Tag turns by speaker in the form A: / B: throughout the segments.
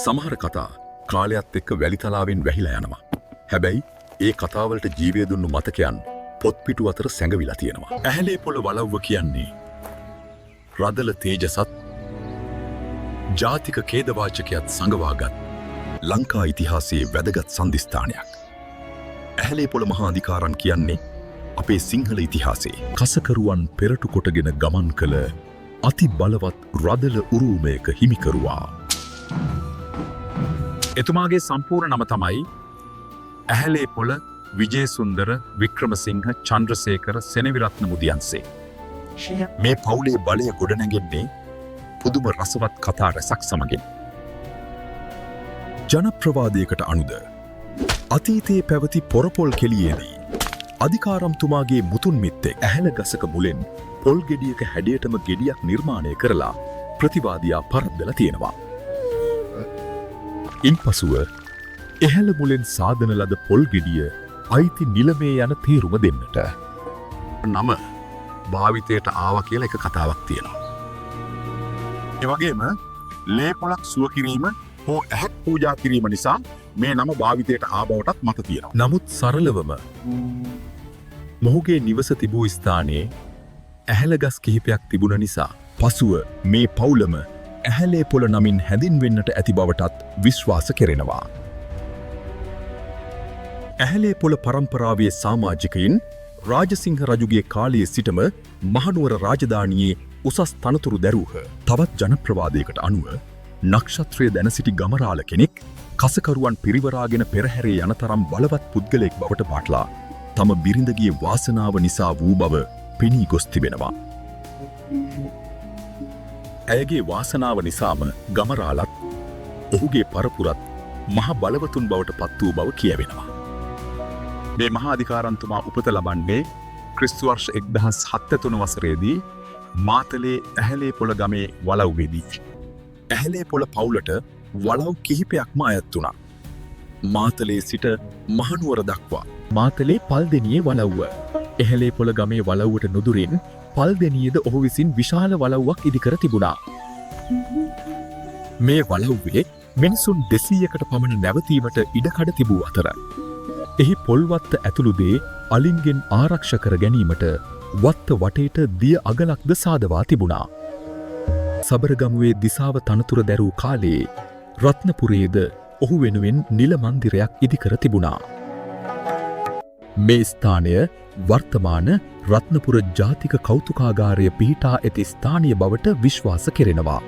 A: සමහර කතා කාලයත් එක්ක වැලිතලාවෙන් වැහිලා යනවා. හැබැයි ඒ කතාවලට ජීවය දුන්නු මතකයන් පොත්පිටු අතර සැඟවිලා තියෙනවා. ඇහැලේ පොළ වලව්ව කියන්නේ රදල තේජසත් ජාතික ඛේදවාචකයත් සංගවාගත් ලංකා ඉතිහාසයේ වැදගත් සන්ධිස්ථානයක්. ඇහැලේ පොළ මහා අධිකාරම් කියන්නේ අපේ සිංහල ඉතිහාසයේ කසකරුවන් පෙරටු කොටගෙන ගමන් කළ අති බලවත් රදල උරුමයක හිමිකරුවා. එතුමාගේ සම්පූර්ණ නම තමයි ඇහැලේ පොළ විජේසුන්දර වික්‍රමසිංහ චන්ද්‍රසේකර සෙනවිරත්න මුදියන්සේ. මේ පවුලේ බලය ගොඩනැගෙන්නේ පුදුම රසවත් කතා රැසක් සමගින්. ජනප්‍රවාදයකට අනුද අතීතයේ පැවති පොරපොල් කෙලියේදී අධිකාරම්තුමාගේ මුතුන් මිත්තෙක් ඇහැල ගසක මුලෙන් පොල් ගෙඩියක හැඩයටම ගෙඩියක් නිර්මාණය කරලා ප්‍රතිවාදියා පරද්දලා තියෙනවා. ඉන්පසුව එහැල මුලෙන් සාධන ලද පොල් ගෙඩිය අයිති නිලමේ යන තීරුම දෙන්නට නම භාවිතයට ආව කියලා එක කතාවක් තියෙනවා. එවගේම ලේ පොලක් සුව කිරීම හෝ ඇහැක් පූජා කිරීම නිසා මේ නම භාවිතයට ආබවටත් මත තියෙනවා. නමුත් සරලවම මොහුගේ නිවස තිබූ ස්ථානයේ ඇහැලගස් කිහිපයක් තිබුණ නිසා පසුව මේ පවුලම ඇහැලේ පොළ නමින් හැඳින්වෙන්නට ඇති බවටත් විශ්වාස කෙරෙනවා. ඇහැලේ පොළ පරම්පරාවේ සාමාජිකයින් රාජසිංහ රජුගේ කාලයේ සිටම මහනුවර රාජධානියේ උසස් තනතුරු දැරූහ. තවත් ජනප්‍රවාදයකට අනුව නක්ෂත්‍රය දැන සිටි ගමරාල කෙනෙක් කසකරුවන් පිරිවරාගෙන පෙරහැරේ යන තරම් බලවත් පුද්ගලයෙක් බවට පාටලා තම බිරිඳගේ වාසනාව නිසා වූ බව පෙනී ගොස් තිබෙනවා. ඇයගේ වාසනාව නිසාම ගමරාලත් ඔහුගේ පරපුරත් මහ බලවතුන් බවට පත් වූ බව කියවෙනවා. මේ මහා අධිකාරම්තුමා උපත ලබන්නේ ක්‍රිස්තු වර්ෂ 1073 වසරේදී මාතලේ ඇහැලේ පොළ ගමේ වලව්වේදී. ඇහැලේ පොළ පවුලට වලව් කිහිපයක්ම අයත් වුණා. මාතලේ සිට මහනුවර දක්වා. මාතලේ පල්දෙනියේ වලව්ව. ඇහැලේ පොළ ගමේ වලව්වට නුදුරින් පල්දෙනියේද ඔහු විසින් විශාල වලව්වක් ඉදිකර තිබුණා. මේ වලව්වේ මිනිසුන් 200කට පමණ නැවතීමට ඉඩකඩ තිබූ අතර එහි පොල්වත්ත ඇතුළු දේ අලින්ගෙන් ආරක්ෂා කර ගැනීමට වත්ත වටේට දිය අගලක්ද සාදවා තිබුණා. සබරගමුවේ දිසාව තනතුර දැරූ කාලයේ රත්නපුරයේද ඔහු වෙනුවෙන් නිල මන්දිරයක් ඉදිකර තිබුණා. මේ ස්ථානය වර්තමාන රත්නපුර ජාතික කෞතුකාගාරය පිහිටා ඇති ස්ථානීය බවට විශ්වාස කෙරෙනවා.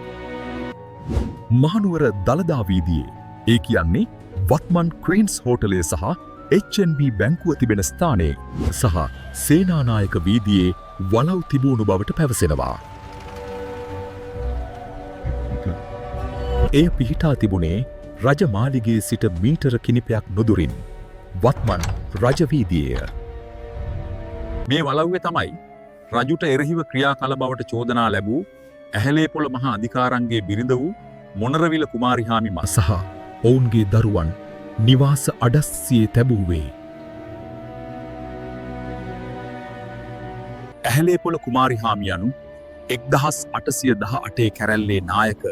A: මහනුවර දළදා වීදියේ ඒ කියන්නේ වත්මන් ක්වීන්ස් හෝටලය සහ HNB බැංකුව තිබෙන ස්ථානයේ සහ සේනානායක වීදියේ වලව් තිබුණු බවට පැවසෙනවා. එය පිහිටා තිබුණේ රජමාලිගේ සිට මීටර කිනිපයක් නුදුරින් වත්මන් රජවීදියේය. මේ වලව්වේ තමයි රජුට එරෙහිව ක්‍රියා කළ බවට චෝදනා ලැබූ ඇහැලේ පොළ මහා අධිකාරම්ගේ බිරිඳ වූ මොනරවිල කුමාරිහාමි සහ ඔවුන්ගේ දරුවන් නිවාස අඩස්සියේ තැබූවේ. ඇහැලේ පොළ කුමාරිහාමියනු 1818 කැරැල්ලේ නායක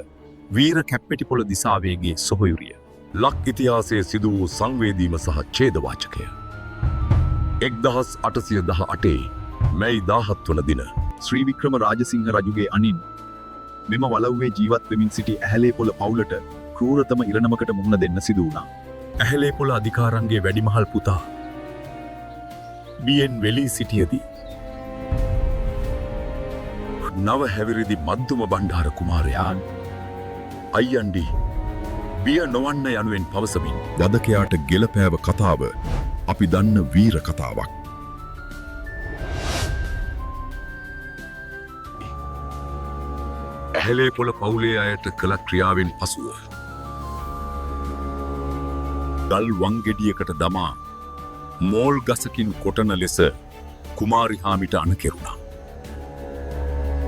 A: වීර කැප්පෙටිපොළ දිසාවේගේ සොහොයුරිය. ලක් ඉතිහාසයේ සිදු වූ සංවේදීම සහ ඡේදවාචකය. 1818 මැයි 17 වන දින ශ්‍රී වික්‍රම රාජසිංහ රජුගේ අනින් මෙම වලව්වේ ජීවත් වෙමින් සිටි ඇහැලේ පොළ පවුලට ක්‍රූරතම ඉරණමකට මුහුණ දෙන්න සිදු වුණා. ඇහැලේ පොළ අධිකාරම්ගේ වැඩිමහල් පුතා බියෙන් වෙලී සිටියදී නව හැවිරිදි මද්දුම බණ්ඩාර කුමාරයා අයියන්ඩි බිය නොවන්න යනුවෙන් පවසමින් වදකයාට ගෙලපෑව කතාව අපි දන්න වීර කතාවක්. ඇහැලේ පොළ පවුලේ අයට කළ ක්‍රියාවෙන් පසුව ගල් වංගෙඩියකට දමා මෝල් ගසකින් කොටන ලෙස කුමාරිහාමිට අණකෙරුණා.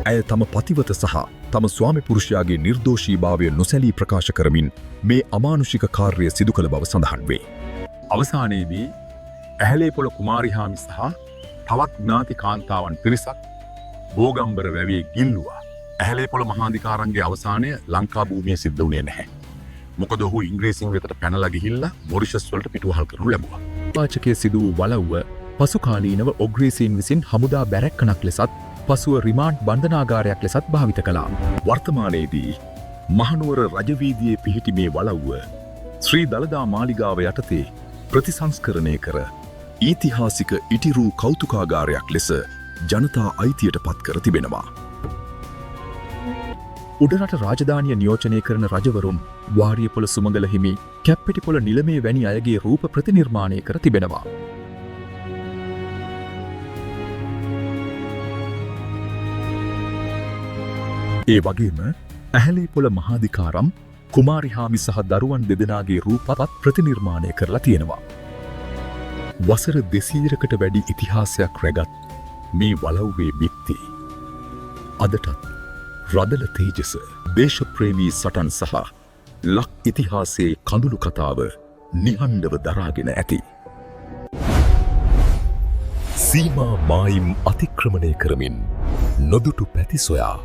A: ඇය තම පතිවත සහ තම ස්වාමි පුරුෂයාගේ නිර්දෝෂීභාවය නොසැලී ප්‍රකාශ කරමින් මේ අමානුෂික කාර්යය සිදු කළ බව සඳහන් වේ. අවසානයේදී ඇහැලේ පොළ කුමාරිහාමි සහ තවත් ඥාති කාන්තාවන් පිරිසක් බෝගම්බර වැවේ ගිල්ලුවා. ඇහැලේ පොළ මහාධිකාරම්ගේ අවසානය ලංකා භූමියේ සිද්ධ වුණේ නැහැ. මොකද ඔහු ඉංග්‍රීසින් වෙතට පැනලා ගිහිල්ලා මොරිෂස් වලට පිටුවහල් කරනු ලැබුවා. පාචකයේ සිදු වූ වලව්ව පසු කාලීනව ඔග්‍රීසීන් විසින් හමුදා බැරැක්කනක් ලෙසත් පසුව රිමාන්ඩ් බන්ධනාගාරයක් ලෙසත් භාවිත කළා. වර්තමානයේදී මහනුවර රජවීදියේ පිහිටි මේ වලව්ව ශ්‍රී දළදා මාලිගාව යටතේ ප්‍රතිසංස්කරණය කර ඓතිහාසික ඉටිරූ කෞතුකාගාරයක් ලෙස ජනතා අයිතියට පත් කර තිබෙනවා. උඩරට රාජධානිය නියෝජනය කරන රජවරුන් වාරියපොළ සුමංගල හිමි කැප්පෙටිපොළ නිලමේ වැනි අයගේ රූප ප්‍රතිනිර්මාණය කර තිබෙනවා. ඒ වගේම ඇහැලේපොළ මහාධිකාරම් කුමාරිහාමි සහ දරුවන් දෙදෙනාගේ රූපත් ප්‍රතිනිර්මාණය කරලා තියෙනවා. වසර 200කට වැඩි ඉතිහාසයක් රැගත් මේ වලව්වේ බිත්ති අදටත් රදල තේජස දේශප්‍රේමී සටන් සහ ලක් ඉතිහාසයේ කඳුළු කතාව නිහඬව දරාගෙන ඇති. සීමා මායිම් අතික්‍රමණය කරමින් නොදුටු පැති සොයා